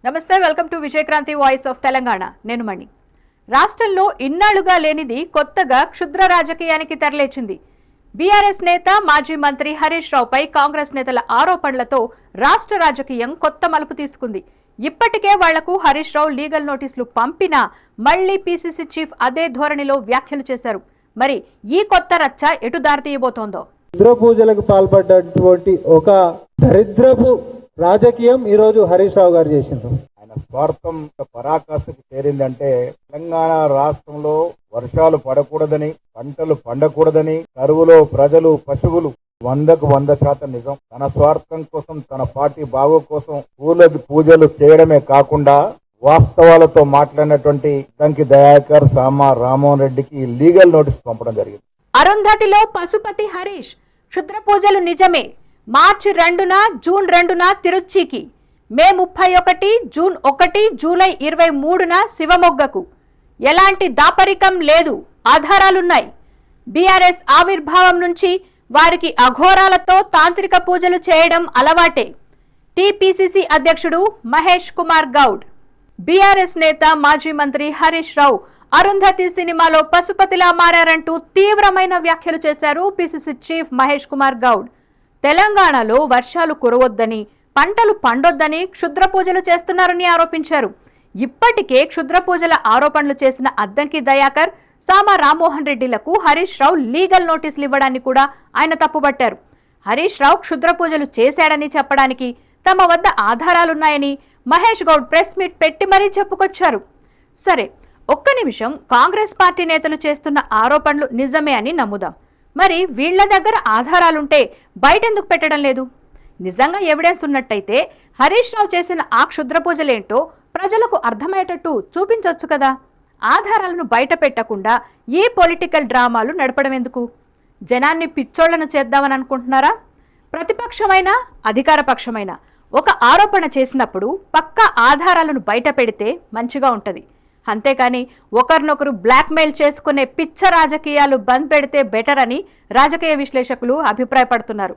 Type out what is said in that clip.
నమస్తే, welcome to Vijayakranthi voice of Telangana. నేను మణి. రాష్ట్రంలో ఇన్నాళ్లుగా లేనిది కొత్తగా క్షుద్ర రాజకీయానికి తెరలేచింది. బీఆర్ఎస్ నేత మాజీ మంత్రి హరీష్ రావుపై కాంగ్రెస్ నేతల ఆరోపణలతో రాష్ట్ర రాజకీయం కొత్త మలుపు తీసుకుంది. ఇప్పటికే వాళ్లకు హరీష్ రావు లీగల్ నోటీసులు పంపినా మళ్లీ పీసీసీ చీఫ్ అదే ధోరణిలో వ్యాఖ్యలు చేశారు. మరి ఈ కొత్త రచ్చ ఎటు దారితీయబోతోందో? రుద్ర పూజలకు పాల్పడ్డటువంటి ఒక దరిద్రపు రాజకీయం ఈ రోజు హరీష్ రావు గారు చేసిండ్రు. ఆయన స్వార్థం పరాకాష్ఠకు చేరిందంటే తెలంగాణ రాష్ట్రంలో వర్షాలు పడకూడదని, పంటలు పండకూడదని, కరువులో ప్రజలు పశువులు 100% నిజం. తన స్వార్థం కోసం, తన పార్టీ బాగో కోసం పూజలు చేయడమే కాకుండా వాస్తవాలతో మాట్లాడినటువంటి దంకి దయాకర్, సామా రామ్మోహన్ రెడ్డికి లీగల్ నోటీస్ పంపడం జరిగింది. అరుంధతిలో పశుపతి హరీష్ క్షుద్ర పూజలు నిజమే. మార్చి 2న, జూన్ 2న తిరుచికి, మే 31, జూన్ 1, జూలై 23న శివమొగ్గకు. ఎలాంటి దాపరికం లేదు, ఆధారాలున్నాయి. బీఆర్ఎస్ ఆవిర్భావం నుంచి వారికి అఘోరాలతో తాంత్రిక పూజలు చేయడం అలవాటే. టీపీసీసీ అధ్యక్షుడు మహేష్ కుమార్ గౌడ్, బీఆర్ఎస్ నేత మాజీ మంత్రి హరీష్ రావు అరుంధతి సినిమాలో పశుపతిలా మారారంటూ తీవ్రమైన వ్యాఖ్యలు చేశారు పీసీసీ చీఫ్ మహేష్ కుమార్ గౌడ్. తెలంగాణలో వర్షాలు కురవొద్దని, పంటలు పండొద్దని క్షుద్ర పూజలు చేస్తున్నారని ఆరోపించారు. ఇప్పటికే క్షుద్ర పూజల ఆరోపణలు చేసిన అద్దంకి దయాకర్, సామా రామ్మోహన్ రెడ్డిలకు హరీష్ రావు లీగల్ నోటీసులు ఇవ్వడాన్ని కూడా ఆయన తప్పుబట్టారు. హరీష్ రావు క్షుద్ర పూజలు చేశాడని చెప్పడానికి తమ వద్ద ఆధారాలున్నాయని మహేష్ గౌడ్ ప్రెస్ మీట్ పెట్టి మరీ చెప్పుకొచ్చారు. సరే, ఒక్క నిమిషం, కాంగ్రెస్ పార్టీ నేతలు చేస్తున్న ఆరోపణలు నిజమే అని నమ్ముదాం. మరి వీళ్ల దగ్గర ఆధారాలుంటే బయటెందుకు పెట్టడం లేదు? నిజంగా ఎవిడెన్స్ ఉన్నట్టయితే హరీష్ రావు చేసిన ఆ క్షుద్ర పూజలేంటో ప్రజలకు అర్థమయ్యేటట్టు చూపించొచ్చు కదా. ఆధారాలను బయట పెట్టకుండా ఈ పొలిటికల్ డ్రామాలు నడపడం ఎందుకు? జనాన్ని పిచ్చోళ్లను చేద్దామని అనుకుంటున్నారా? ప్రతిపక్షమైన, అధికార పక్షమైన ఒక ఆరోపణ చేసినప్పుడు పక్కా ఆధారాలను బయట పెడితే మంచిగా ఉంటది. అంతేకాని ఒకరినొకరు బ్లాక్మెయిల్ చేసుకునే పిచ్చ రాజకీయాలు బంద్ పెడితే బెటర్ అని రాజకీయ విశ్లేషకులు అభిప్రాయపడుతున్నారు.